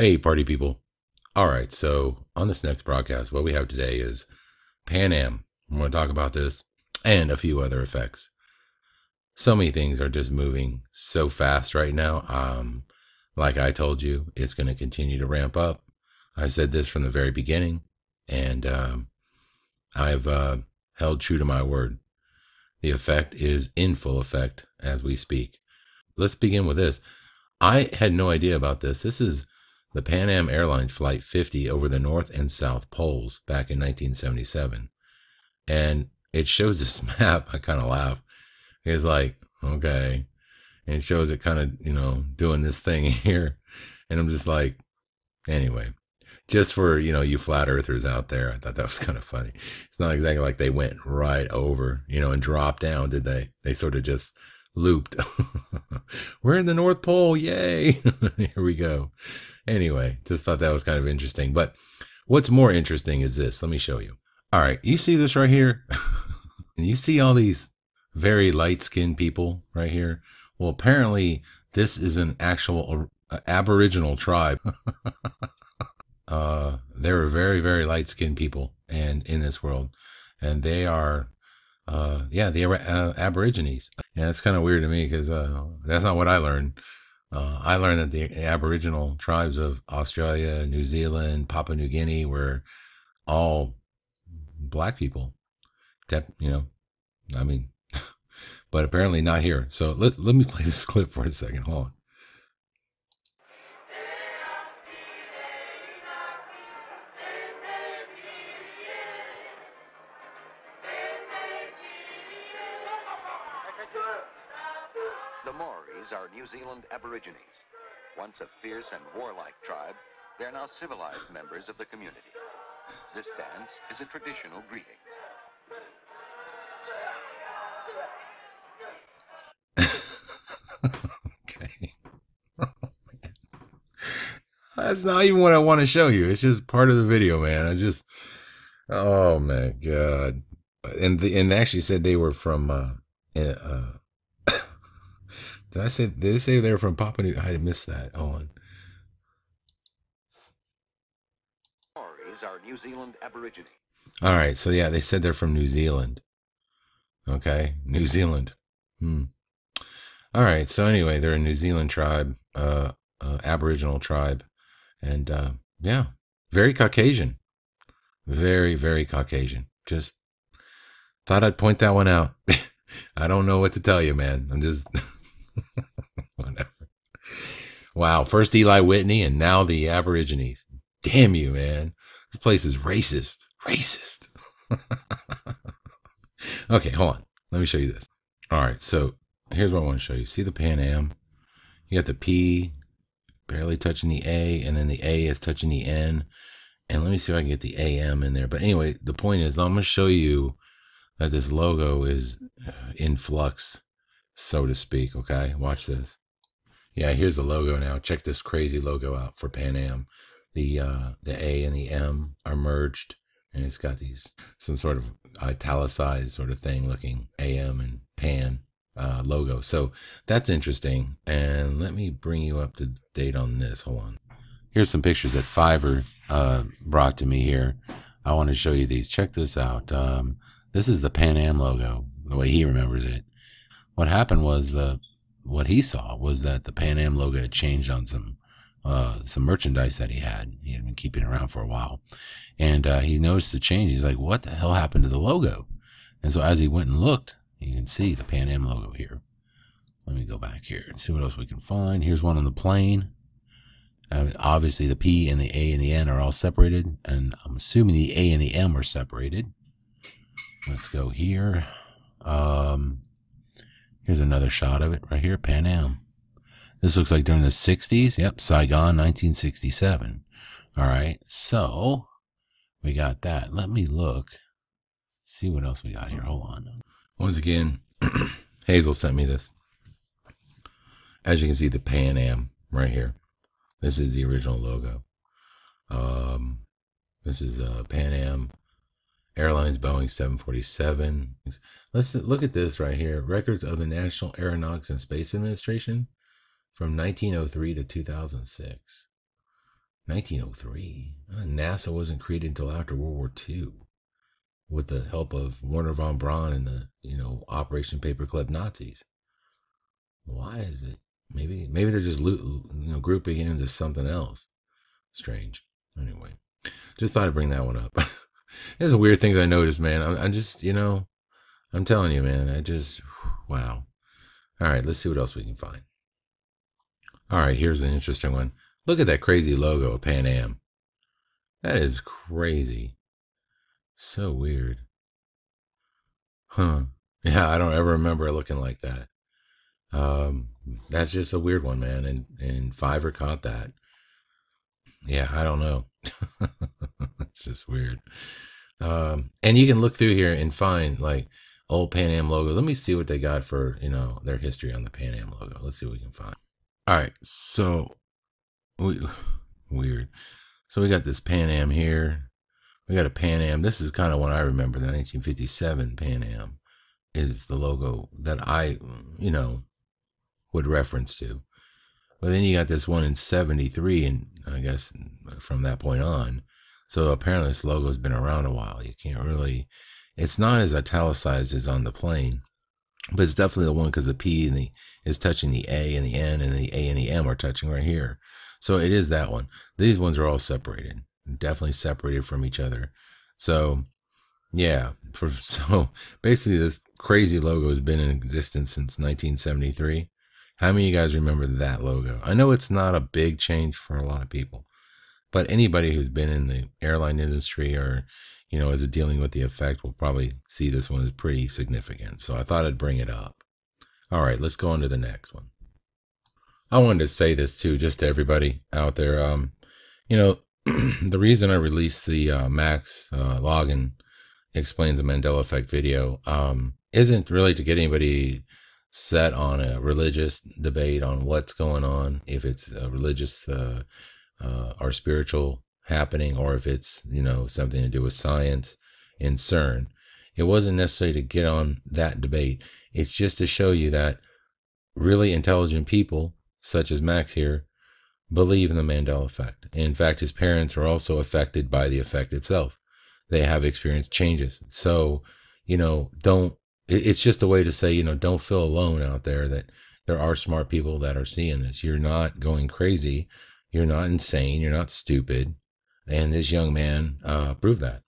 Hey, party people. All right, so on this next broadcast, what we have today is Pan Am. I'm going to talk about this and a few other effects. So many things are just moving so fast right now. Like I told you, it's going to continue to ramp up. I said this from the very beginning, and I've held true to my word. The effect is in full effect as we speak. Let's begin with this. I had no idea about this. This is the Pan Am Airlines Flight 50 over the North and South Poles back in 1977. And it shows this map. I kind of laugh. It's like, okay. And it shows it kind of, doing this thing here. And I'm just like, anyway, just for, you flat earthers out there, I thought that was kind of funny. It's not exactly like they went right over, and dropped down, did they? They sort of just looped. We're in the North Pole. Yay. Here we go. Anyway, just thought that was kind of interesting. But what's more interesting is this. Let me show you. All right. You see this right here? And you see all these very light-skinned people right here? Well, apparently this is an actual Aboriginal tribe. There are very, very light-skinned people and in this world. And they are, the Aborigines. And it's kind of weird to me because that's not what I learned. I learned that the Aboriginal tribes of Australia, New Zealand, Papua New Guinea were all black people. I mean, but apparently not here. So let me play this clip for a second. Hold on. The Maoris are New Zealand Aborigines. Once a fierce and warlike tribe, they are now civilized members of the community. This dance is a traditional greeting. Okay. That's not even what I want to show you. It's just part of the video, man. Oh my God. And they actually said they were from, did they say they were from Papua New? I missed that. Hold on. Maoris are New Zealand Aborigines. All right. So yeah, they said they're from New Zealand. Okay. New Zealand. All right. So anyway, they're a New Zealand tribe, Aboriginal tribe. And yeah, very Caucasian. Very, very Caucasian. Just thought I'd point that one out. I don't know what to tell you, man. I'm just whatever. Wow, first Eli Whitney and now the Aborigines. Damn you, man. This place is racist. Racist. Okay, hold on. Let me show you this. All right, so here's what I want to show you. See the Pan Am? You got the P barely touching the A, and then the A is touching the N. And let me see if I can get the AM in there. But anyway, the point is, I'm going to show you that this logo is in flux, so to speak. Okay, watch this. Yeah, here's the logo now. Check this crazy logo out for Pan Am. The A and the M are merged, and it's got some sort of italicized sort of thing looking AM and Pan logo. So that's interesting. And let me bring you up to date on this. Hold on. Here's some pictures that Fiverr brought to me here. I want to show you these. Check this out. This is the Pan Am logo, the way he remembers it. What happened was what he saw was that the Pan Am logo had changed on some merchandise that he had. He had been keeping around for a while. And he noticed the change. He's like, what the hell happened to the logo? And so as he went and looked, you can see the Pan Am logo here. Let me go back here and see what else we can find. Here's one on the plane. Obviously, the P and the A and the N are all separated. And I'm assuming the A and the M are separated. Let's go here. Here's another shot of it right here, Pan Am. This looks like during the 60s. Yep, Saigon, 1967. All right, so we got that. Let me look, see what else we got here. Hold on. Once again, Hazel sent me this. As you can see, the Pan Am right here. This is the original logo. This is Pan Am Airlines Boeing 747. Let's look at this right here. Records of the National Aeronautics and Space Administration from 1903 to 2006. 1903. NASA wasn't created until after World War II, with the help of Werner von Braun and the Operation Paperclip Nazis. Why is it? Maybe they're just grouping it into something else. Strange. Anyway, just thought I'd bring that one up. There's the weird things I noticed, man. I'm just I'm telling you, man. Wow. All right, let's see what else we can find. All right, here's an interesting one. Look at that crazy logo of Pan Am. That is crazy. So weird. Huh. Yeah, I don't ever remember it looking like that. That's just a weird one, man. And Fiverr caught that. Yeah, I don't know. It's just weird. And you can look through here and find like old Pan Am logo. Let me see what they got for, their history on the Pan Am logo. Let's see what we can find. All right. So weird. So we got this Pan Am here. We got a Pan Am. This is kind of one I remember. The 1957 Pan Am is the logo that I, would reference to. But then you got this one in 73, and I guess from that point on. So apparently this logo has been around a while. You can't really, it's not as italicized as on the plane, but it's definitely the one because the P and the is touching the A and the N, and the A and the M are touching right here. So it is that one. These ones are all separated, definitely separated from each other. So yeah, so basically this crazy logo has been in existence since 1973. How many of you guys remember that logo? I know it's not a big change for a lot of people, but anybody who's been in the airline industry or, is dealing with the effect will probably see this one as pretty significant. So I thought I'd bring it up. All right, let's go on to the next one. I wanted to say this too, just to everybody out there. The reason I released the Max login explains the Mandela Effect video isn't really to get anybody set on a religious debate on what's going on, if it's a religious or spiritual happening, or if it's something to do with science and CERN. It wasn't necessarily to get on that debate. It's just to show you that really intelligent people, such as Max here, believe in the Mandela Effect. In fact, his parents are also affected by the effect itself. They have experienced changes. So, don't, it's just a way to say, don't feel alone out there, that there are smart people that are seeing this. You're not going crazy. You're not insane. You're not stupid. And this young man proved that.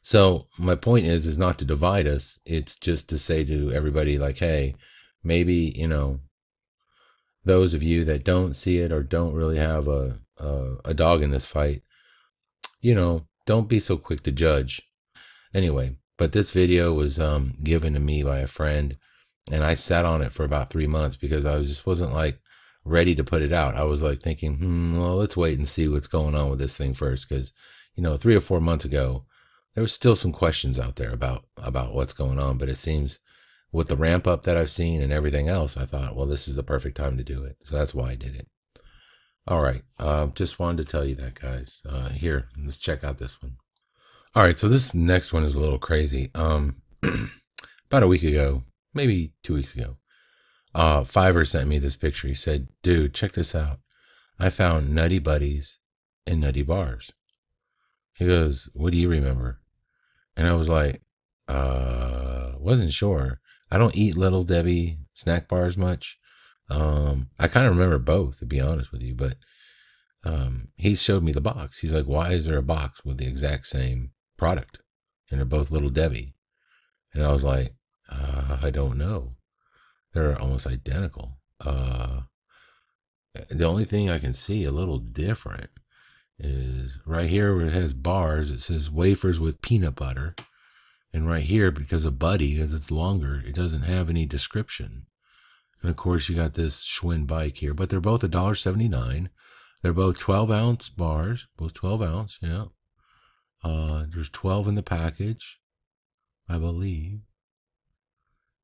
So my point is not to divide us. It's just to say to everybody like, hey, maybe, those of you that don't see it or don't really have a dog in this fight, don't be so quick to judge. Anyway, but this video was given to me by a friend, and I sat on it for about 3 months because I wasn't like ready to put it out. I was like thinking, well, let's wait and see what's going on with this thing first, because 3 or 4 months ago, there was still some questions out there about what's going on. But it seems with the ramp up that I've seen and everything else, I thought, well, this is the perfect time to do it. So that's why I did it. All right, just wanted to tell you that, guys. Here, let's check out this one. All right, so this next one is a little crazy. About a week ago, maybe 2 weeks ago, Fiverr sent me this picture. He said, dude, check this out. I found Nutty Buddies and Nutty Bars. He goes, what do you remember? And I was like, wasn't sure. I don't eat Little Debbie snack bars much. I kind of remember both, to be honest with you, but he showed me the box. He's like, why is there a box with the exact same product? And they're both Little Debbie. And I was like, I don't know. They're almost identical. The only thing I can see a little different is right here where it has bars, it says wafers with peanut butter. And right here, because of Buddy, as it's longer, it doesn't have any description. And of course, you got this Schwinn bike here, but they're both $1.79. They're both 12-ounce bars, both 12 ounce, yeah. There's 12 in the package, I believe.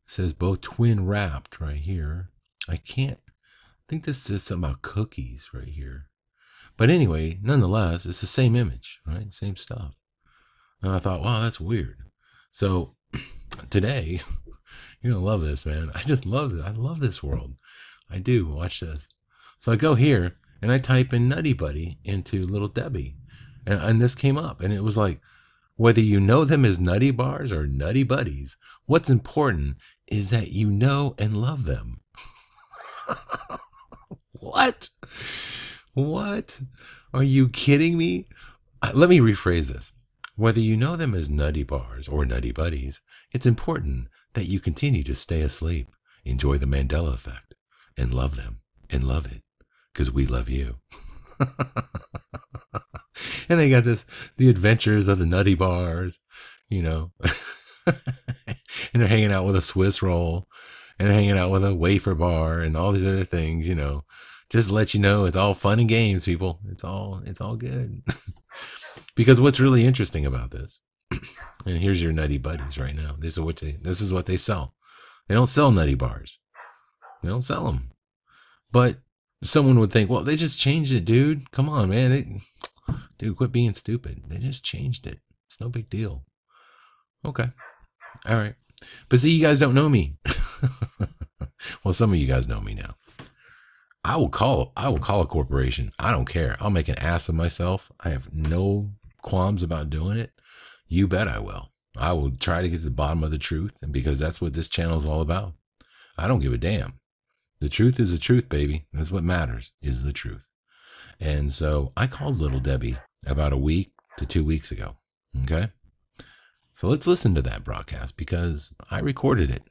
It says both twin wrapped right here. I think this says something about cookies right here. But anyway, nonetheless, it's the same image, right? Same stuff. And I thought, wow, that's weird. So today, you're going to love this, man. I just love it. I love this world. I do. Watch this. So I go here, and I type in Nutty Buddy into Little Debbie, and this came up, and it was like, whether you know them as Nutty Bars or Nutty Buddies, what's important is that you know and love them. What? What? Are you kidding me? Let me rephrase this. Whether you know them as Nutty Bars or Nutty Buddies, it's important that you continue to stay asleep, enjoy the Mandela Effect, and love them and love it because we love you. And they got this, the adventures of the Nutty Bars, you know, and they're hanging out with a Swiss roll, and they're hanging out with a wafer bar and all these other things, you know, just to let you know it's all fun and games, people. It's all good. Because what's really interesting about this, and here's your Nutty Buddies right now. This is what they sell. They don't sell Nutty Bars. They don't sell them. But someone would think, well, they just changed it, dude. Come on, man. Dude, quit being stupid. They just changed it. It's no big deal. Okay. All right. But see, you guys don't know me. Well, some of you guys know me now. I will call a corporation. I don't care. I'll make an ass of myself. I have no qualms about doing it. You bet I will. I will try to get to the bottom of the truth, and because that's what this channel is all about. I don't give a damn. The truth is the truth, baby. That's what matters, is the truth. And so I called Little Debbie about a week to 2 weeks ago. Okay. So let's listen to that broadcast because I recorded it,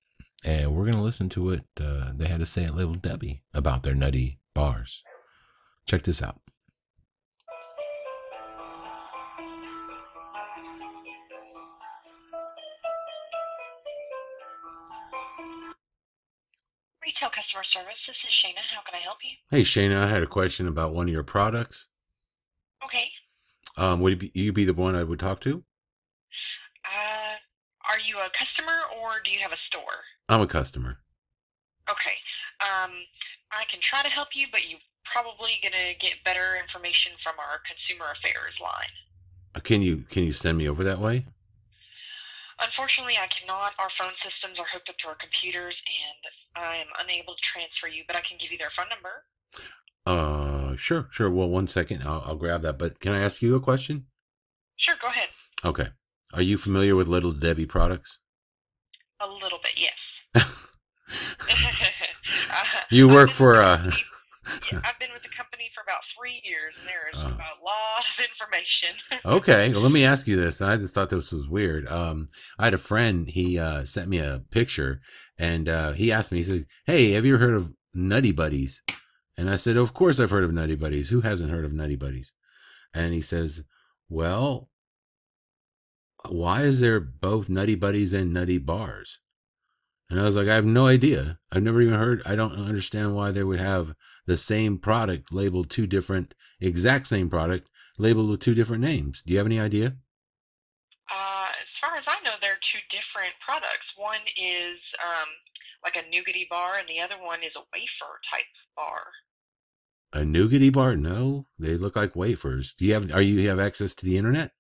and we're going to listen to what they had to say at Little Debbie about their Nutty Bars. Check this out. Retail customer service. This is Shayna. How can I help you? Hey, Shayna, I had a question about one of your products. Okay. Would you be the one I would talk to? Are you a customer or do you have a store? I'm a customer. Okay. I can try to help you, but you're probably gonna get better information from our consumer affairs line. Can you send me over that way? Unfortunately, I cannot. Our phone systems are hooked up to our computers, and I am unable to transfer you, but I can give you their phone number. Sure. Well, 1 second, I'll grab that. But can I ask you a question? Sure, go ahead. Okay. Are you familiar with Little Debbie products? A little bit, yes. You work for I've been with the company for about 3 years, and there is a lot of information. Okay, well, let me ask you this. I just thought this was weird. I had a friend. He sent me a picture, and he asked me. He says, "Hey, have you ever heard of Nutty Buddies?" And I said, "Of course I've heard of Nutty Buddies. Who hasn't heard of Nutty Buddies?" And he says, "Well, why is there both Nutty Buddies and Nutty Bars?" And I was like, I have no idea. I've never even heard. I don't understand why they would have the same product labeled two different, exact same product labeled with two different names. Do you have any idea? As far as I know, they're two different products. One is like a nougaty bar, and the other one is a wafer type bar. A nougaty bar? No, they look like wafers. Are you have access to the internet?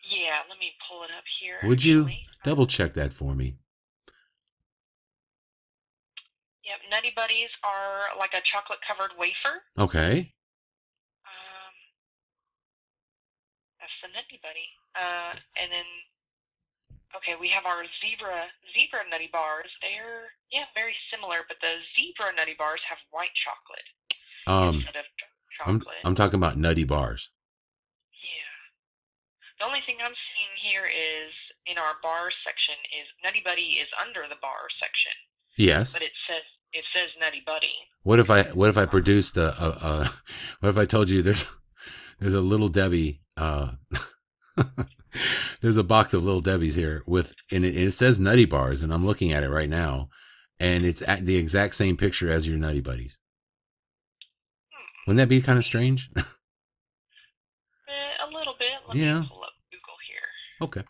Yeah, let me pull it up here. Would you Actually. double check that for me? Yep, Nutty Buddies are like a chocolate covered wafer. Okay. That's the Nutty Buddy. And then okay, we have our zebra Nutty bars. They're very similar, but the zebra Nutty bars have white chocolate instead of dark chocolate. I'm talking about Nutty Bars. Yeah. The only thing I'm seeing here is in our bar section is Nutty Buddy is under the bar section. Yes. But it says Nutty Buddy. What if I produced what if I told you there's a Little Debbie there's a box of Little Debbie's here and it says Nutty Bars, and I'm looking at it right now, and it's at the exact same picture as your Nutty Buddies. Wouldn't that be kind of strange? A little bit. Let me pull up Google here. Okay.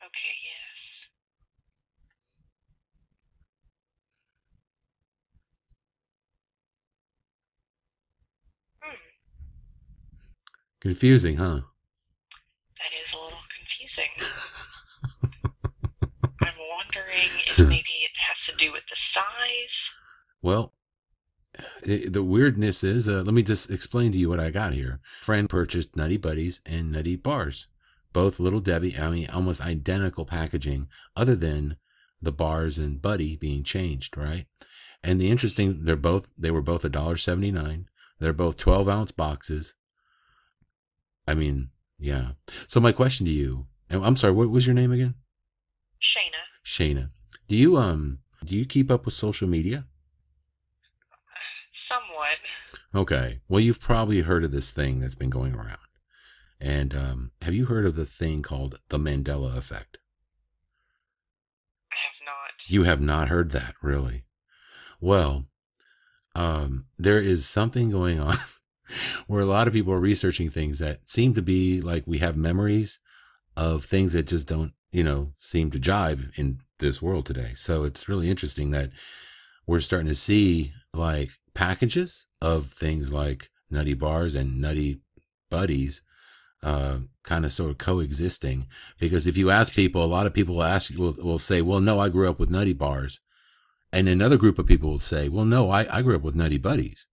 Okay, yes. Confusing, huh? That is a little confusing. wondering if maybe it has to do with the size. Well, the weirdness is, let me just explain to you what I got here. Friend purchased Nutty Buddies and Nutty Bars, both Little Debbie. I mean, almost identical packaging, other than the bars and Buddy being changed, right? And the interesting, they were both $1.79. They're both 12-ounce boxes. I mean, yeah. So my question to you, and I'm sorry, what was your name again? Shayna. Shayna. Do you keep up with social media? Somewhat. Okay. Well, you've probably heard of this thing that's been going around. And have you heard of the thing called the Mandela Effect? I have not. You have not heard that, really? Well, there is something going on where a lot of people are researching things that seem to be like we have memories of things that just don't, seem to jive in this world today. So it's really interesting that we're starting to see like packages of things like Nutty Bars and Nutty Buddies kind of sort of coexisting. Because if you ask people, a lot of people will say, well, no, I grew up with Nutty Bars. And another group of people will say, well, no, I grew up with Nutty Buddies.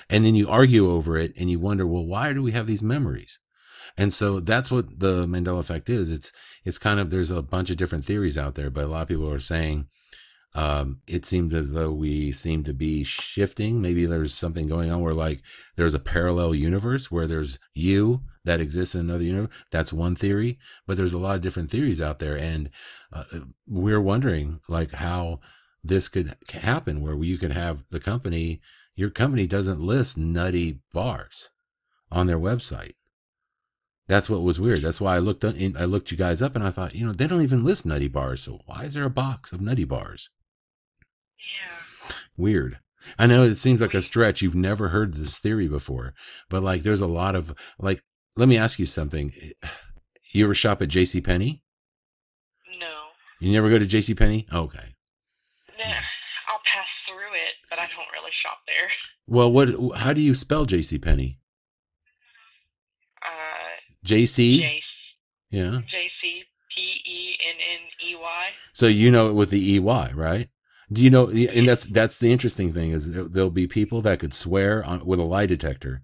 And then you argue over it and you wonder, well, why do we have these memories? And so that's what the Mandela Effect is. It's kind of, there's a bunch of different theories out there, but a lot of people are saying it seems as though we seem to be shifting. Maybe there's something going on where like there's a parallel universe where there's you that exists in another universe. That's one theory, but there's a lot of different theories out there. And we're wondering like how this could happen where you could have your company doesn't list Nutty Bars on their website. That's what was weird. That's why I looked you guys up and I thought, they don't even list Nutty Bars. So why is there a box of Nutty Bars? Yeah. Weird. I know it seems like a stretch. You've never heard this theory before, but like there's a lot of like, let me ask you something. You ever shop at JCPenney? No. You never go to JCPenney? Okay. Nah, I'll pass through it, but I don't really shop there. Well, how do you spell JCPenney? JC? Yeah. JCPENNEY. So you know it with the EY, right? Do you know? And that's the interesting thing is there'll be people that could swear with a lie detector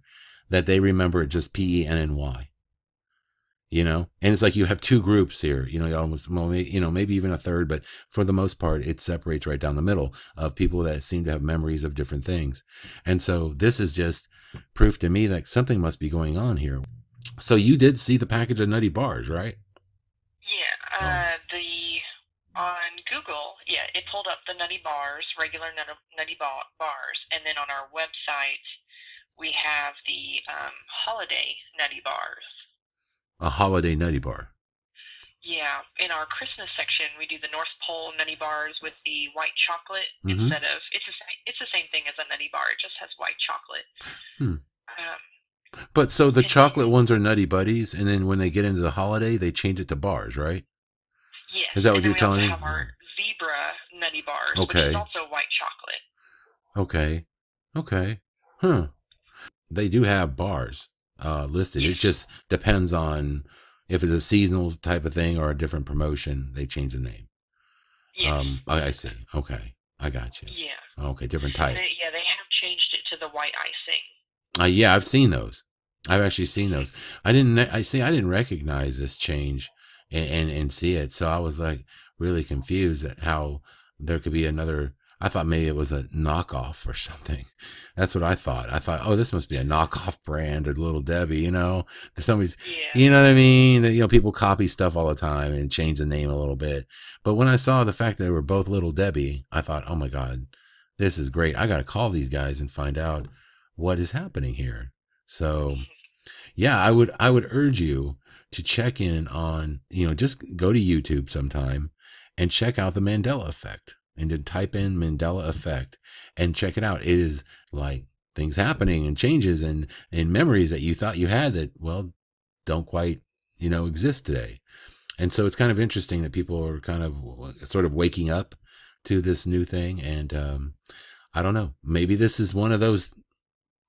that they remember it just PENNY. And it's like you have two groups here. Almost maybe even a third, but for the most part, it separates right down the middle of people that seem to have memories of different things. And so this is just proof to me that something must be going on here. So you did see the package of Nutty Bars, right? Yeah. On Google, it pulled up the Nutty Bars, regular Nutty Bars, and then on our website, we have the holiday Nutty Bars. A holiday Nutty Bar. Yeah. In our Christmas section, we do the North Pole Nutty Bars with the white chocolate instead of, it's the same thing as a Nutty Bar. It just has white chocolate. But so the chocolate ones are Nutty Buddies, and then when they get into the holiday, they change it to bars, right? Yes. Is that what you're telling me? We also have our zebra Nutty Bars, okay. which is also white chocolate. Okay. Huh. They do have bars listed. Yes. It just depends on if it's a seasonal type of thing or a different promotion. They change the name. Yes. I see. Okay. I got you. Yeah. Okay. Different type. They have changed it to the white icing. Yeah, I've seen those. I've actually seen those. I didn't recognize this change and see it. So I was like really confused at how there could be another. I thought maybe it was a knockoff or something. That's what I thought. I thought, oh, this must be a knockoff brand or Little Debbie, somebody's, you know what I mean? That, people copy stuff all the time and change the name a little bit. But when I saw the fact that they were both Little Debbie, I thought, oh my God, this is great. I got to call these guys and find out what is happening here. So yeah, I would urge you to check in on, just go to YouTube sometime and check out the Mandela Effect and to type in Mandela Effect and check it out. It is like things happening and changes and memories that you thought you had that, well, don't quite, exist today. And so it's kind of interesting that people are kind of sort of waking up to this new thing. And I don't know, maybe this is one of those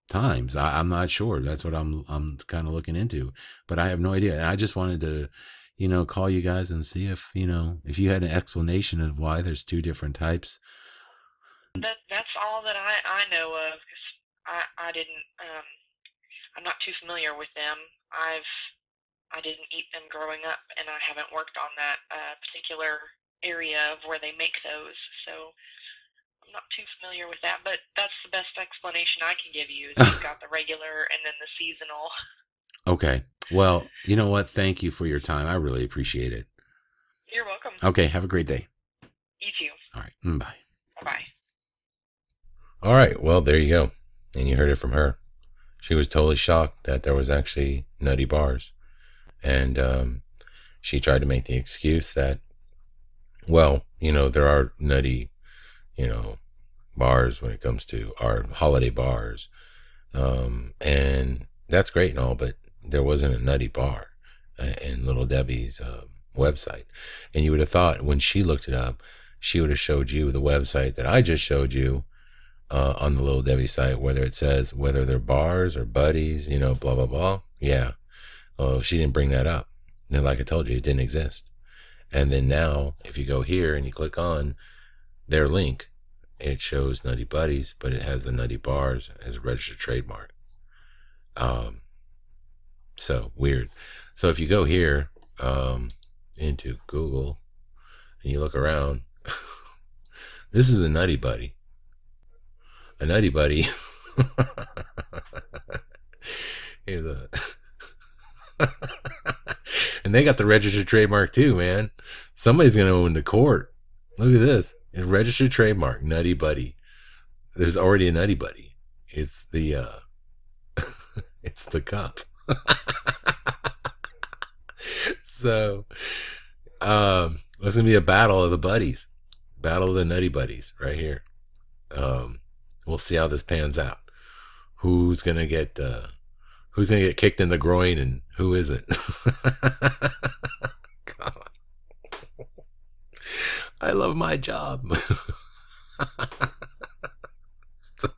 times. I'm not sure. That's what I'm kind of looking into, but I have no idea. And I just wanted to, call you guys and see if, if you had an explanation of why there's two different types. That's all that I know of. 'Cause I didn't I'm not too familiar with them. I didn't eat them growing up, and I haven't worked on that particular area of where they make those, so I'm not too familiar with that. But that's the best explanation I can give you. Is you've got the regular and then the seasonal. Okay. Well, you know what? Thank you for your time. I really appreciate it. You're welcome. Okay. Have a great day. You too. All right. Bye. Bye. All right. Well, there you go. And you heard it from her. She was totally shocked that there was actually nutty bars. And she tried to make the excuse that, well, there are nutty, bars when it comes to our holiday bars. And that's great and all, but there wasn't a nutty bar in Little Debbie's website. And you would have thought when she looked it up, she would have showed you the website that I just showed you on the Little Debbie site, whether it says whether they're bars or buddies, blah, blah, blah. Yeah. Oh, she didn't bring that up. And like I told you, it didn't exist. And then now, if you go here and you click on their link, it shows Nutty Buddies, but it has the Nutty Bars as a registered trademark. So weird. So if you go here into Google and you look around, this is a Nutty Buddy. A Nutty Buddy is a and they got the registered trademark too, man. Somebody's gonna own the court. Look at this. It's registered trademark, Nutty Buddy. There's already a Nutty Buddy. It's the it's the cup. So it's gonna be a battle of the buddies. Battle of the Nutty Buddies right here. We'll see how this pans out. Who's gonna get kicked in the groin and who isn't? God. I love my job. So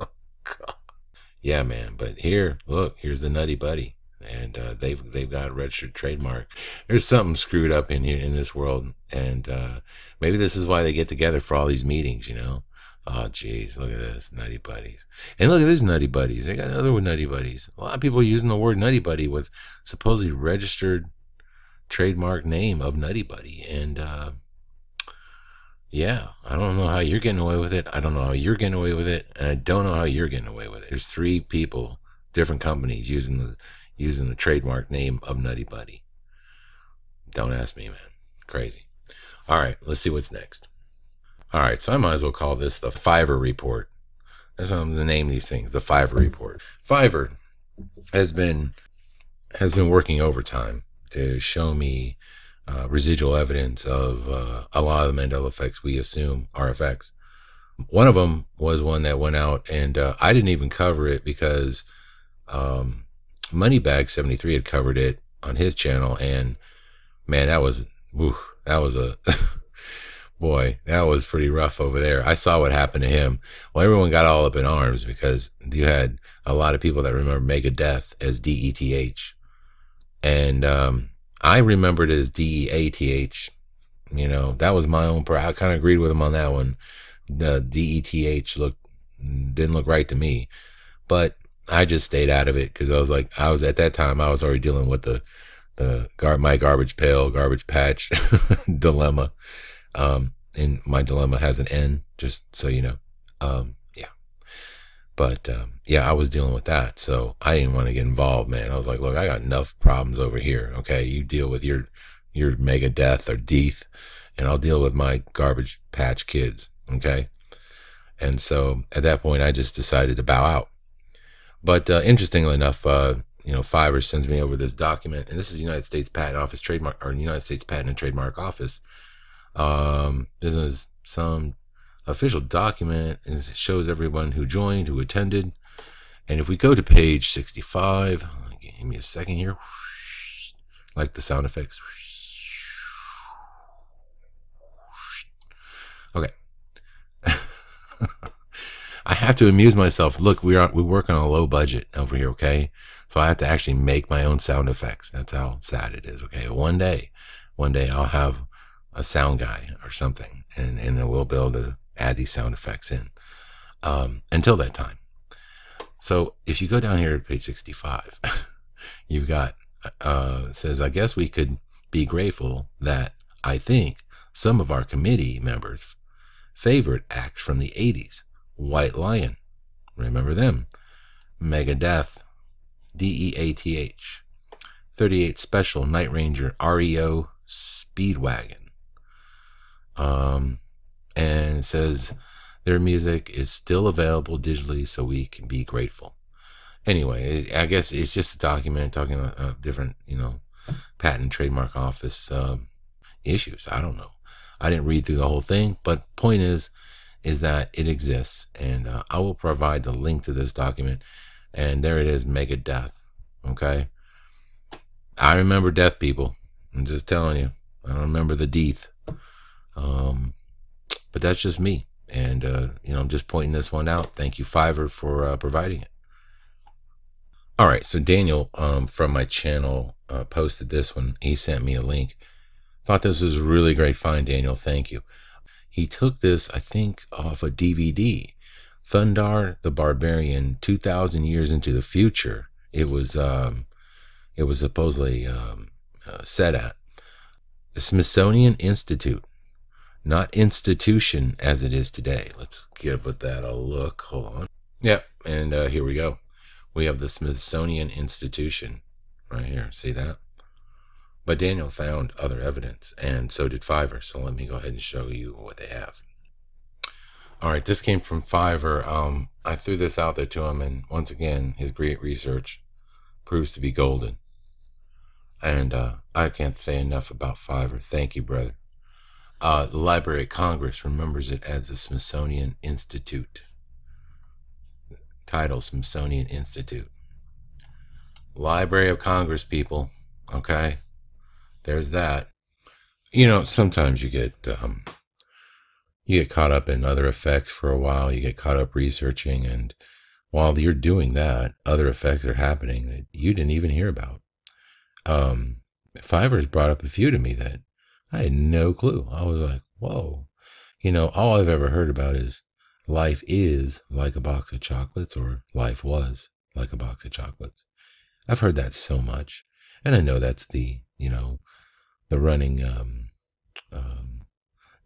oh, God. Yeah, man. But here, look, here's the Nutty Buddy, and they've got a registered trademark. There's something screwed up in here in this world, and maybe this is why they get together for all these meetings. Oh, geez, look at this, Nutty Buddies. And look at this, Nutty Buddies. They got other Nutty Buddies. A lot of people are using the word Nutty Buddy with supposedly registered trademark name of Nutty Buddy. And yeah, I don't know how you're getting away with it. I don't know how you're getting away with it. And I don't know how you're getting away with it. There's 3 people, different companies using the trademark name of Nutty Buddy. Don't ask me, man. Crazy. All right, let's see what's next. All right, so I might as well call this the Fiverr Report. That's how I'm going to name these things, the Fiverr Report. Fiverr has been working overtime to show me residual evidence of a lot of the Mandela effects we assume are effects. One of them was one that went out, and I didn't even cover it because Moneybag73 had covered it on his channel, and man, that was a boy, that was pretty rough over there. I saw what happened to him. Well, everyone got all up in arms because you had a lot of people that remember Megadeth as DETH. And I remembered it as DEATH. That was my own. I kind of agreed with him on that one. The DETH didn't look right to me. But I just stayed out of it because at that time, I was already dealing with my garbage pail, garbage patch dilemma. And my dilemma has an N, just so you know. Yeah. But yeah, I was dealing with that, so I didn't want to get involved, man. I was like, look, I got enough problems over here. Okay, you deal with your Megadeth or Deeth, and I'll deal with my garbage patch kids. Okay. And so at that point, I just decided to bow out. But interestingly enough, Fiverr sends me over this document, and this is the United States Patent Office trademark, or United States Patent and Trademark Office. This is some official document, and it shows everyone who joined, who attended. And if we go to page 65, give me a second here, like the sound effects. Okay. I have to amuse myself. Look, we work on a low budget over here, okay? So I have to actually make my own sound effects. That's how sad it is, okay? One day I'll have a sound guy or something, and then we'll be able to add these sound effects in. Until that time. So if you go down here at page 65, you've got, it says, I guess we could be grateful that I think some of our committee members' favorite acts from the 80s, White Lion, remember them, Megadeth, DEATH, 38 Special, Night Ranger, REO, Speedwagon. And it says their music is still available digitally, so we can be grateful. Anyway, I guess it's just a document talking about different, patent trademark office issues. I don't know. I didn't read through the whole thing, but point is that it exists, and I will provide the link to this document. And there it is, Megadeth. Okay, I remember death, people. I'm just telling you. I don't remember the deeth. But that's just me. And, I'm just pointing this one out. Thank you, Fiverr, for providing it. All right. So Daniel from my channel posted this one. He sent me a link. Thought this was a really great find, Daniel. Thank you. He took this, I think, off a DVD. Thundar the Barbarian, 2,000 years into the future. It was supposedly set at the Smithsonian Institute. Not institution as it is today. Let's give that a look. Hold on. Yep, and here we go. We have the Smithsonian Institution right here. See that? But Daniel found other evidence, and so did Fiverr. So let me go ahead and show you what they have. All right, this came from Fiverr. I threw this out there to him, and once again, his great research proves to be golden. And I can't say enough about Fiverr. Thank you, brother. The Library of Congress remembers it as the Smithsonian Institute. Title, Smithsonian Institute. Library of Congress, people. Okay? There's that. Sometimes you get caught up in other effects for a while. You get caught up researching, and while you're doing that, other effects are happening that you didn't even hear about. Fiverr's brought up a few to me that I had no clue. I was like, whoa. All I've ever heard about is life is like a box of chocolates, or life was like a box of chocolates. I've heard that so much. And I know that's the running,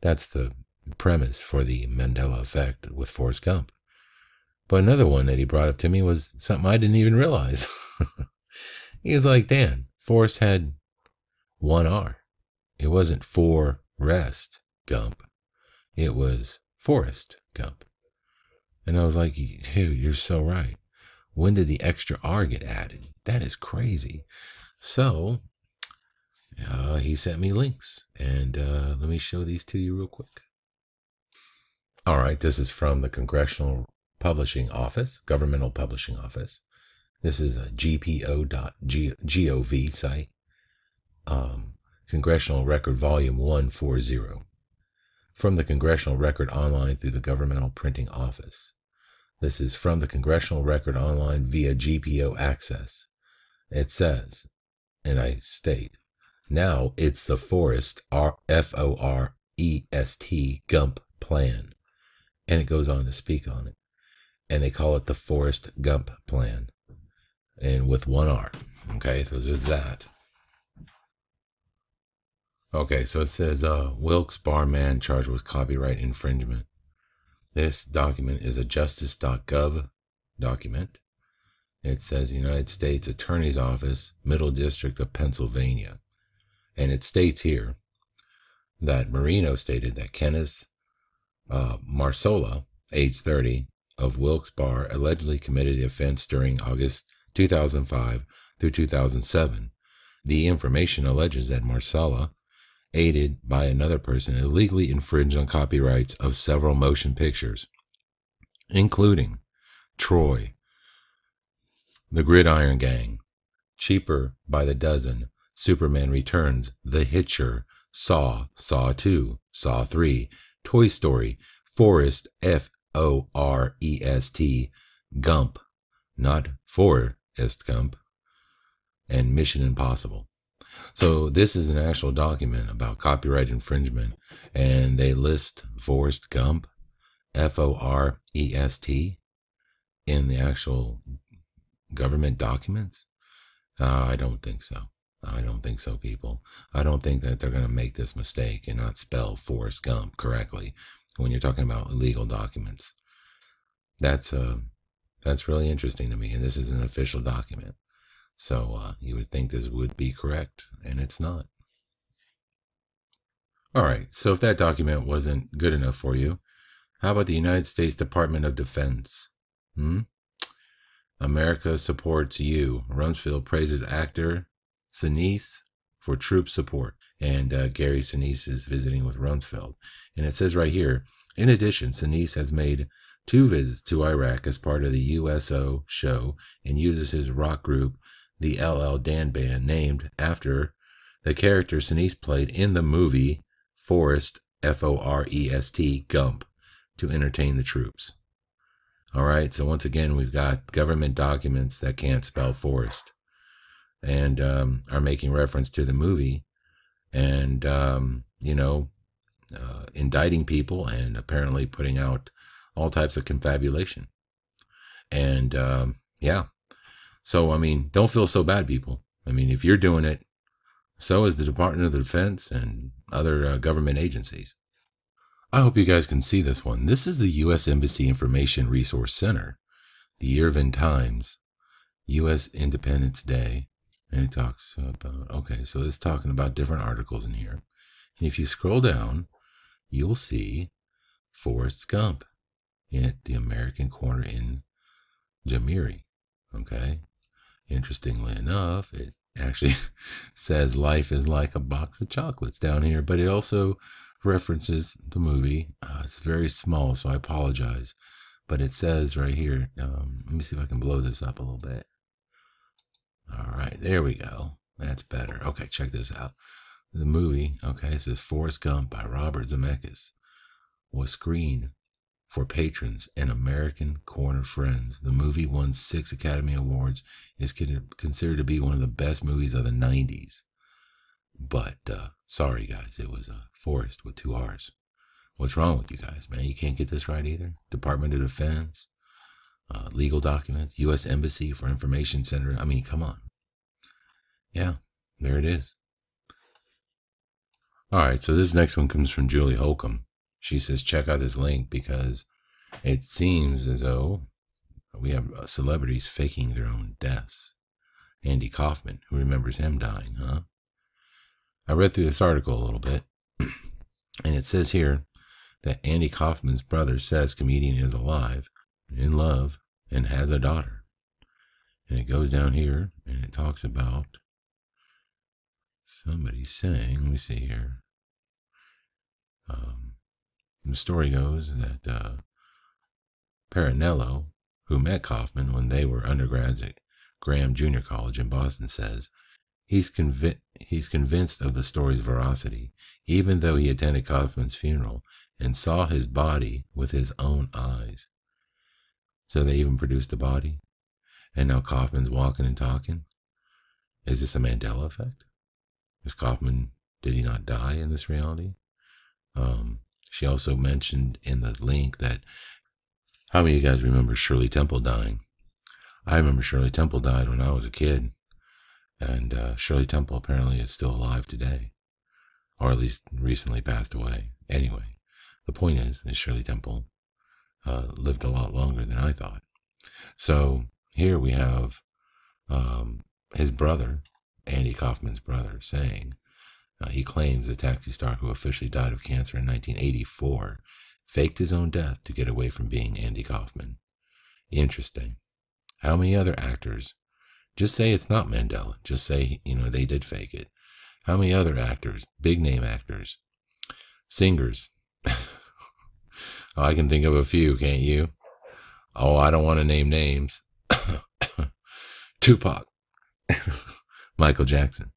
that's the premise for the Mandela Effect with Forrest Gump. But another one that he brought up to me was something I didn't even realize. He was like, Dan, Forrest had one R. It wasn't Forrest Gump. It was Forrest Gump. And I was like, dude, you're so right. When did the extra R get added? That is crazy. So he sent me links, and let me show these to you real quick. All right, this is from the Congressional Publishing Office, Governmental Publishing Office. This is a gpo.gov site. Congressional Record Volume 140. From the Congressional Record Online through the Governmental Printing Office. This is from the Congressional Record Online via GPO access. It says, and I state, now it's the Forrest, F-O-R-E-S-T, Gump Plan. And it goes on to speak on it. And they call it the Forrest Gump Plan. And with one R. Okay, so there's that. Okay, so it says Wilkes Barman charged with copyright infringement. This document is a justice.gov document. It says United States Attorney's Office, Middle District of Pennsylvania. And it states here that Marino stated that Kenneth Marsola, age 30, of Wilkes Barre, allegedly committed the offense during August 2005 through 2007. The information alleges that Marsola, aided by another person, illegally infringed on copyrights of several motion pictures, including Troy, The Gridiron Gang, Cheaper by the Dozen, Superman Returns, The Hitcher, Saw, Saw 2, Saw 3, Toy Story, Forrest, F-O-R-E-S-T, Gump, not Forrest Gump, and Mission Impossible. So this is an actual document about copyright infringement, and they list Forrest Gump, Forest, in the actual government documents. I don't think so. I don't think so, people. I don't think that they're going to make this mistake and not spell Forrest Gump correctly when you're talking about illegal documents. That's really interesting to me, and this is an official document. So you would think this would be correct, and it's not. All right, so if that document wasn't good enough for you, how about the United States Department of Defense? America supports you. Rumsfeld praises actor Sinise for troop support. And Gary Sinise is visiting with Rumsfeld. And it says right here, in addition, Sinise has made 2 visits to Iraq as part of the USO show and uses his rock group, the LL Dan Band, named after the character Sinise played in the movie Forrest, Forest, Gump, to entertain the troops. All right, so once again, we've got government documents that can't spell Forrest and are making reference to the movie and, indicting people and apparently putting out all types of confabulation. And, so, I mean, don't feel so bad, people. I mean, if you're doing it, so is the Department of Defense and other government agencies. I hope you guys can see this one. This is the U.S. Embassy Information Resource Center, the Irvin Times, U.S. Independence Day. And it talks about, okay, so it's talking about different articles in here. And if you scroll down, you'll see Forrest Gump at the American Corner in Jamiri. Okay. Interestingly enough, it actually says life is like a box of chocolates down here, but it also references the movie. It's very small, so I apologize. But it says right here, let me see if I can blow this up a little bit. All right, there we go. That's better. Okay, check this out. The movie, okay, it says Forrest Gump by Robert Zemeckis was screened for patrons and American Corner friends. The movie won 6 Academy Awards, is considered to be one of the best movies of the 90s. But, sorry guys, it was Forrest with 2 R's. What's wrong with you guys, man? You can't get this right either? Department of Defense, legal documents, U.S. Embassy for Information Center. I mean, come on. Yeah, there it is. All right, so this next one comes from Julie Holcomb. She says, check out this link because it seems as though we have celebrities faking their own deaths. Andy Kaufman, who remembers him dying, huh? I read through this article a little bit, and it says here that Andy Kaufman's brother says comedian is alive, in love, and has a daughter. And it goes down here, and it talks about somebody saying, let me see here. The story goes that Parinello, who met Kaufman when they were undergrads at Graham Junior College in Boston, says he's convinced of the story's veracity, even though he attended Kaufman's funeral and saw his body with his own eyes. So they even produced the body, and now Kaufman's walking and talking. Is this a Mandela effect? Did he not die in this reality? She also mentioned in the link that, how many of you guys remember Shirley Temple dying? I remember Shirley Temple died when I was a kid. And Shirley Temple apparently is still alive today, or at least recently passed away. Anyway, the point is Shirley Temple lived a lot longer than I thought. So here we have his brother, Andy Kaufman's brother, saying he claims the taxi star who officially died of cancer in 1984 faked his own death to get away from being Andy Kaufman. Interesting. How many other actors? Just say it's not Mandela. Just say, they did fake it. How many other actors, big name actors, singers? I can think of a few, can't you? Oh, I don't want to name names. Tupac, Michael Jackson.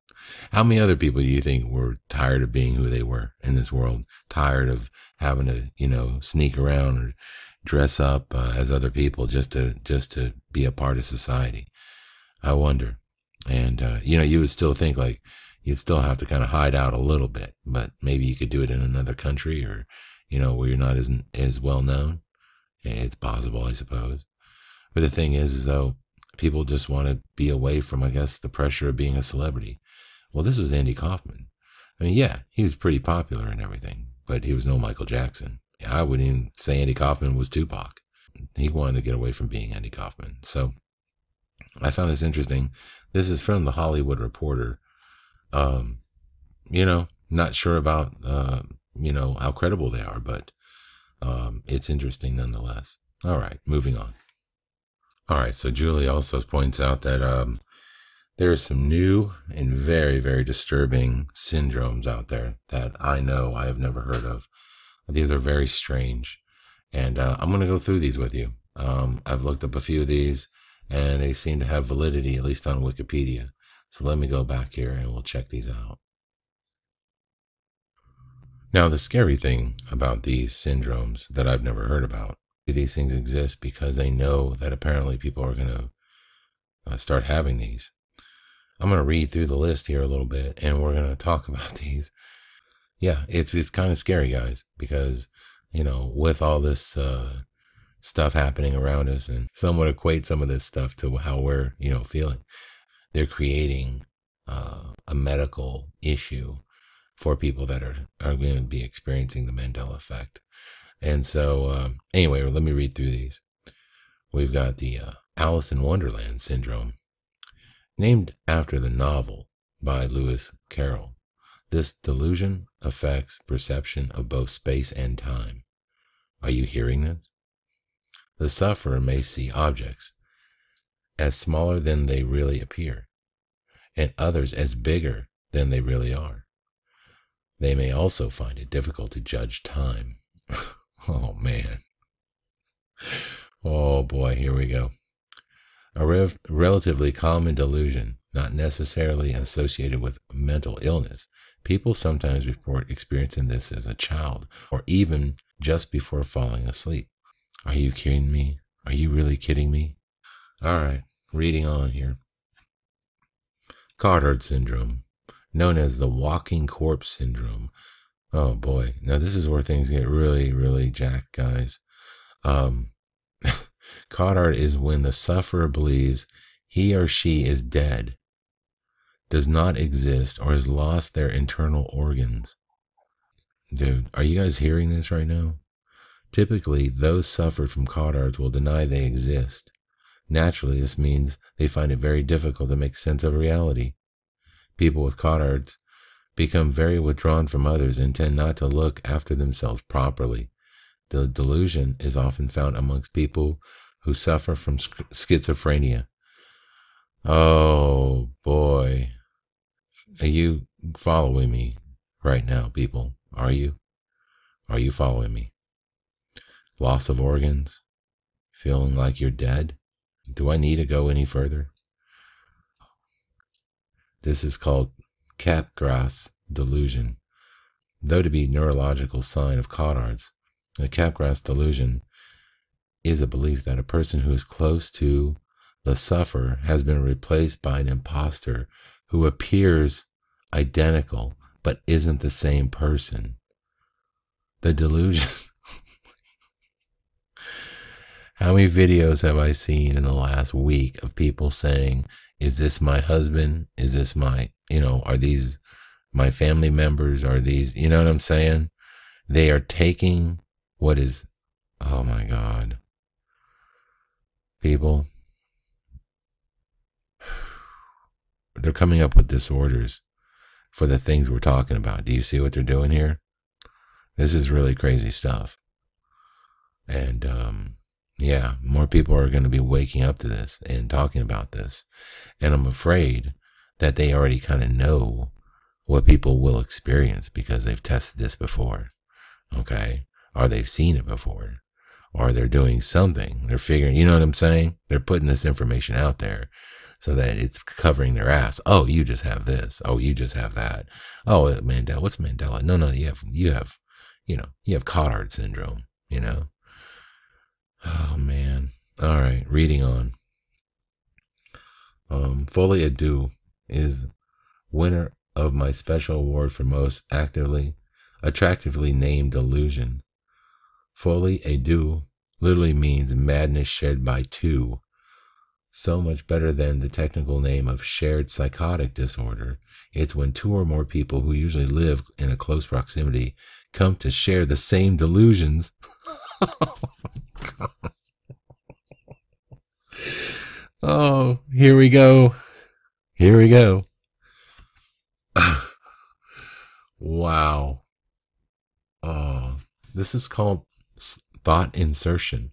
How many other people do you think were tired of being who they were in this world? Tired of having to, sneak around dress up as other people just to be a part of society. I wonder. And you would still think like you'd still have to kind of hide out a little bit, but maybe you could do it in another country, or where you're not as well known. It's possible, I suppose. But the thing is though, people just want to be away from, I guess, the pressure of being a celebrity. Well, this was Andy Kaufman. I mean, yeah, he was pretty popular and everything, but he was no Michael Jackson. I wouldn't even say Andy Kaufman was Tupac. He wanted to get away from being Andy Kaufman. So I found this interesting. This is from the Hollywood Reporter. Um, not sure about, how credible they are, but it's interesting nonetheless. All right, moving on. All right, so Julie also points out that there are some new and very, very disturbing syndromes out there that I know I have never heard of. These are very strange, and I'm going to go through these with you. I've looked up a few of these, and they seem to have validity, at least on Wikipedia. So let me go back here and we'll check these out. Now, the scary thing about these syndromes that I've never heard about, these things exist because they know that apparently people are going to start having these. I'm going to read through the list here a little bit, and we're going to talk about these. Yeah, it's kind of scary, guys, because, with all this stuff happening around us, and some would equate some of this stuff to how we're, feeling. They're creating a medical issue for people that are going to be experiencing the Mandela Effect. And so, anyway, let me read through these. We've got the Alice in Wonderland syndrome, named after the novel by Lewis Carroll. This delusion affects perception of both space and time. Are you hearing this? The sufferer may see objects as smaller than they really appear, and others as bigger than they really are. They may also find it difficult to judge time. Oh, man. Oh, boy, here we go. A relatively common delusion, not necessarily associated with mental illness. People sometimes report experiencing this as a child, or even just before falling asleep. Are you kidding me? Are you really kidding me? All right, reading on here. Cotard syndrome, known as the walking corpse syndrome. Oh boy, now this is where things get really, really jacked, guys. Cotard is when the sufferer believes he or she is dead, does not exist, or has lost their internal organs. Dude, are you guys hearing this right now? Typically, those suffered from Cotards will deny they exist. Naturally, this means they find it very difficult to make sense of reality. People with Cotards become very withdrawn from others and tend not to look after themselves properly. The delusion is often found amongst people who suffer from schizophrenia. Oh boy. Are you following me right now, people? Are you? Are you following me? Loss of organs? Feeling like you're dead? Do I need to go any further? This is called Capgras delusion. Though to be a neurological sign of Cotards, the Capgras delusion is a belief that a person who is close to the sufferer has been replaced by an imposter who appears identical but isn't the same person. The delusion. How many videos have I seen in the last week of people saying, is this my husband? Is this my, are these my family members? Are these, you know what I'm saying? They are taking what is, oh my God. People, they're coming up with disorders for the things we're talking about. Do you see what they're doing here? This is really crazy stuff. And, yeah, more people are going to be waking up to this and talking about this. And I'm afraid that they already kind of know what people will experience because they've tested this before. Okay? Or they've seen it before. Or they're doing something. They're figuring, you know what I'm saying? They're putting this information out there so that it's covering their ass. Oh, you just have this. Oh, you just have that. Oh, Mandela. What's Mandela? No, you have Cotard syndrome, Oh, man. All right, reading on. Folie à Deux is winner of my special award for most attractively named delusion. Folie à Deux literally means madness shared by two. So much better than the technical name of shared psychotic disorder. It's when two or more people who usually live in a close proximity come to share the same delusions. Oh, here we go. Here we go. Wow. Oh, this is called thought insertion.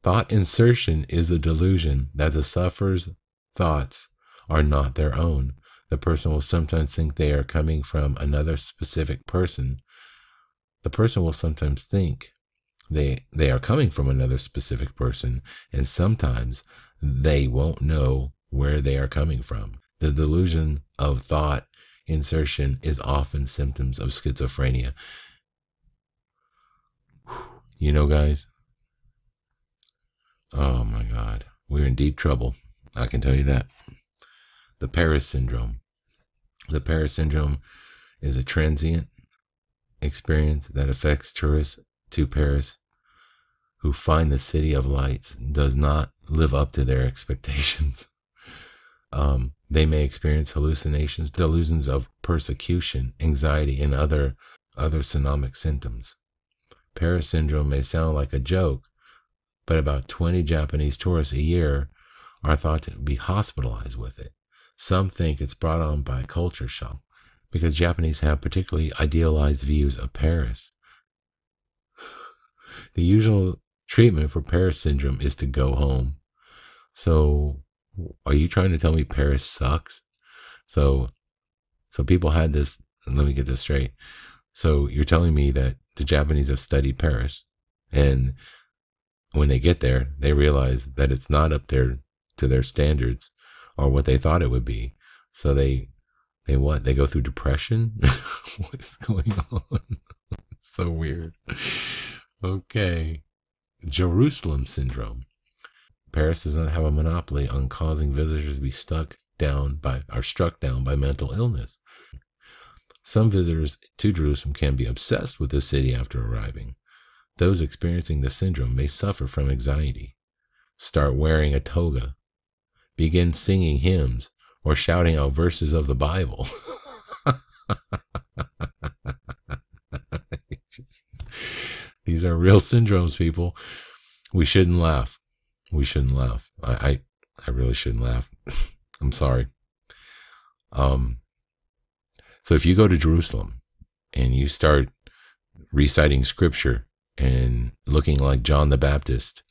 Thought insertion is a delusion that the sufferer's thoughts are not their own. The person will sometimes think they are coming from another specific person. The person will sometimes think they are coming from another specific person, and sometimes they won't know where they are coming from. The delusion of thought insertion is often symptoms of schizophrenia. You know, guys, oh my God, we're in deep trouble. I can tell you that. The Paris syndrome. The Paris syndrome is a transient experience that affects tourists to Paris who find the city of lights does not live up to their expectations. They may experience hallucinations, delusions of persecution, anxiety, and other somatic symptoms. Paris syndrome may sound like a joke, but about 20 Japanese tourists a year are thought to be hospitalized with it. Some think it's brought on by culture shock because Japanese have particularly idealized views of Paris. The usual treatment for Paris syndrome is to go home. So, are you trying to tell me Paris sucks? So people had this, let me get this straight. So you're telling me that the Japanese have studied Paris, and when they get there, they realize that it's not up there to their standards or what they thought it would be. So they what? They go through depression? What is going on? So weird. Okay. Jerusalem syndrome. Paris does not have a monopoly on causing visitors to be struck down by mental illness. Some visitors to Jerusalem can be obsessed with the city after arriving. Those experiencing the syndrome may suffer from anxiety, start wearing a toga, begin singing hymns, or shouting out verses of the Bible. These are real syndromes, people. We shouldn't laugh. We shouldn't laugh. I really shouldn't laugh. I'm sorry. So if you go to Jerusalem and you start reciting scripture and looking like John the Baptist,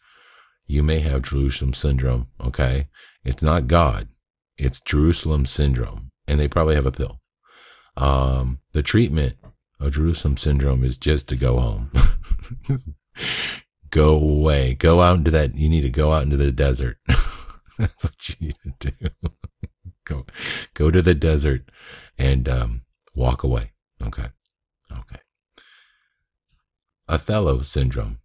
you may have Jerusalem syndrome, okay? It's not God. It's Jerusalem syndrome. And they probably have a pill. The treatment of Jerusalem syndrome is just to go home. Go away. Go out into that. You need to go out into the desert. That's what you need to do. Go to the desert and walk away. Okay. Othello syndrome.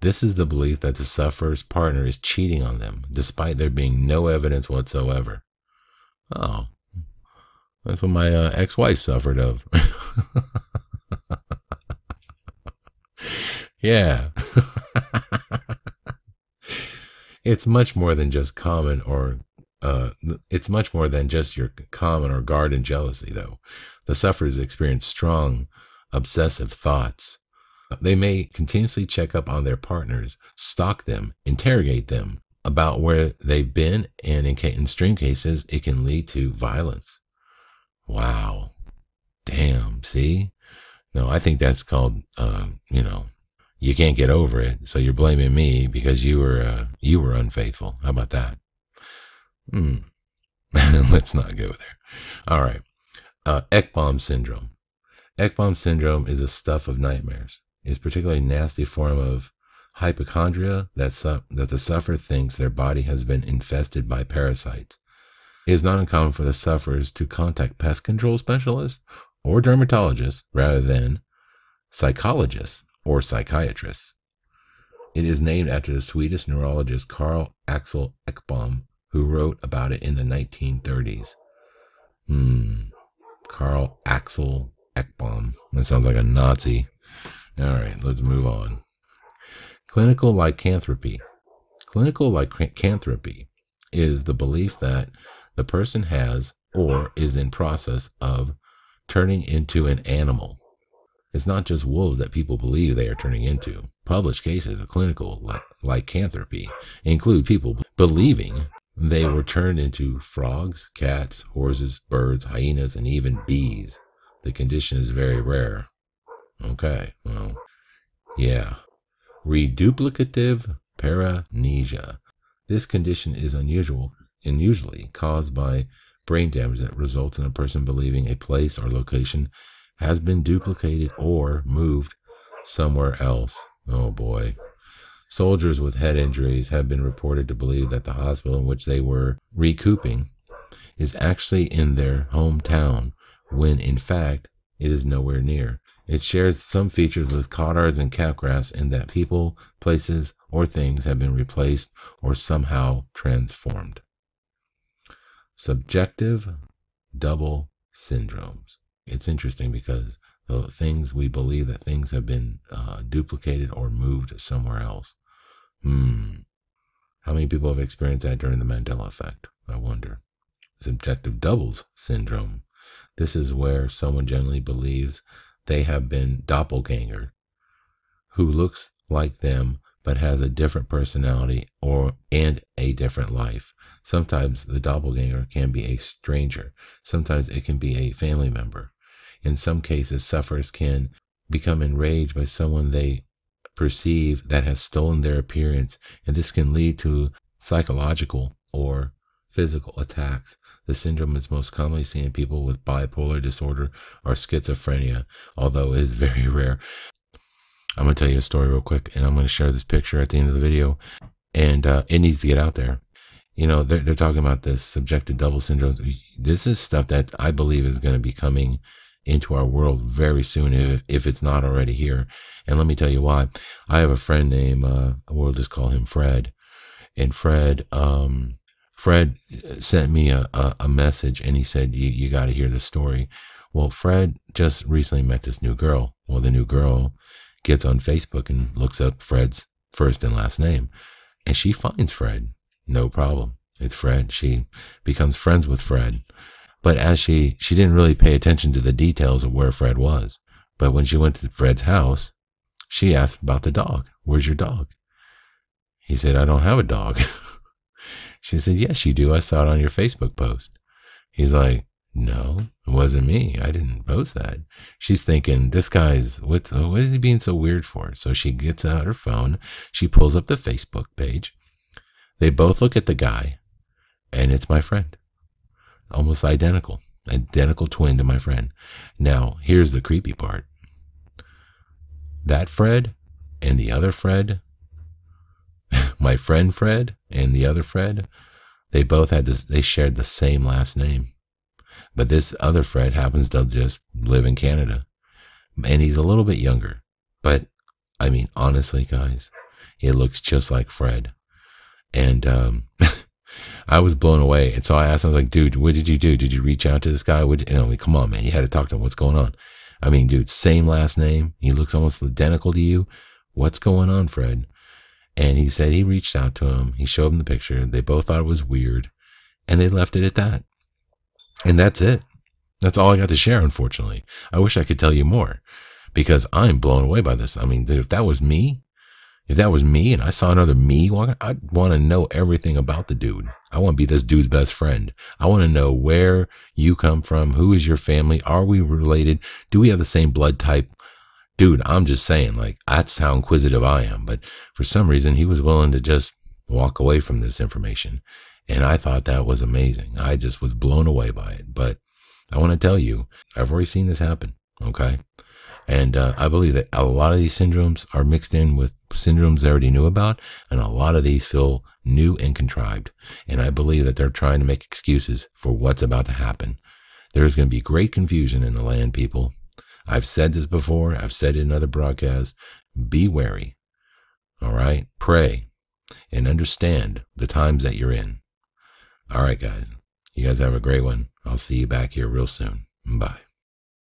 This is the belief that the sufferer's partner is cheating on them, despite there being no evidence whatsoever. Oh, that's what my ex-wife suffered of. Yeah. It's much more than just it's much more than just your common or garden jealousy, though. The sufferers experience strong, obsessive thoughts. They may continuously check up on their partners, stalk them, interrogate them about where they've been, and in extreme cases, it can lead to violence. Wow. Damn, see? No, I think that's called, you can't get over it, so you're blaming me because you were unfaithful. How about that? Let's not go there. All right. Ekbom syndrome. Ekbom syndrome is a stuff of nightmares. It's a particularly nasty form of hypochondria that the sufferer thinks their body has been infested by parasites. It is not uncommon for the sufferers to contact pest control specialists or dermatologists rather than psychologists or psychiatrists. It is named after the Swedish neurologist Carl Axel Ekbom, who wrote about it in the 1930s. Carl Axel Ekbom. That sounds like a Nazi. All right, let's move on. Clinical lycanthropy. Clinical lycanthropy is the belief that the person has or is in process of turning into an animal. It's not just wolves that people believe they are turning into. Published cases of clinical lycanthropy include people believing they were turned into frogs, cats, horses, birds, hyenas, and even bees. The condition is very rare. Okay, well, yeah. Reduplicative paramnesia. This condition is unusual and usually caused by brain damage that results in a person believing a place or location has been duplicated or moved somewhere else. Oh boy. Soldiers with head injuries have been reported to believe that the hospital in which they were recouping is actually in their hometown, when in fact it is nowhere near. It shares some features with Cottards and Capgras in that people, places, or things have been replaced or somehow transformed. Subjective double syndromes. It's interesting because the things we believe that things have been duplicated or moved somewhere else. How many people have experienced that during the Mandela Effect? I wonder. Subjective doubles syndrome. This is where someone generally believes they have been doppelganger who looks like them but has a different personality and a different life. Sometimes the doppelganger can be a stranger. Sometimes it can be a family member. In some cases, sufferers can become enraged by someone they perceive that has stolen their appearance, and this can lead to psychological or physical attacks. The syndrome is most commonly seen in people with bipolar disorder or schizophrenia, although it is very rare. I'm going to tell you a story real quick, and I'm going to share this picture at the end of the video, and it needs to get out there. You know, they're talking about this subjective double syndrome. This is stuff that I believe is going to be coming into our world very soon, if it's not already here. And let me tell you why. I have a friend named, we'll just call him Fred, and Fred sent me a message, and he said, you got to hear this story. Well, Fred just recently met this new girl. Well, the new girl gets on Facebook and looks up Fred's first and last name, and she finds Fred. No problem. It's Fred. She becomes friends with Fred. But as she didn't really pay attention to the details of where Fred was. But when she went to Fred's house, she asked about the dog. Where's your dog? He said, I don't have a dog. She said, yes, you do. I saw it on your Facebook post. He's like, no, it wasn't me. I didn't post that. She's thinking, this guy's, what is he being so weird for? So she gets out her phone. She pulls up the Facebook page. They both look at the guy, and it's my friend. Almost identical twin to my friend. Now, here's the creepy part. That Fred and the other Fred, my friend Fred and the other Fred, they both had this, they shared the same last name. But this other Fred happens to just live in Canada. And he's a little bit younger. But, I mean, honestly, guys, it looks just like Fred. And I was blown away. And so I asked him, I was like, dude, what did you do? Did you reach out to this guy? Come on, man. You had to talk to him. What's going on? I mean, dude, same last name. He looks almost identical to you. What's going on, Fred? And he said he reached out to him. He showed him the picture. They both thought it was weird. And they left it at that. And that's it. That's all I got to share, unfortunately. I wish I could tell you more because I'm blown away by this. I mean, dude, if that was me and I saw another me walking, I'd want to know everything about the dude. I want to be this dude's best friend. I want to know where you come from. Who is your family? Are we related? Do we have the same blood type? Dude, I'm just saying, like, that's how inquisitive I am. But for some reason, he was willing to just walk away from this information. And I thought that was amazing. I just was blown away by it. But I want to tell you, I've already seen this happen, okay? And I believe that a lot of these syndromes are mixed in with syndromes they already knew about, and a lot of these feel new and contrived. And I believe that they're trying to make excuses for what's about to happen. There's going to be great confusion in the land, people. I've said this before. I've said it in other broadcasts. Be wary, All right? Pray and understand the times that you're in. All right, guys. You guys have a great one. I'll see you back here real soon. Bye.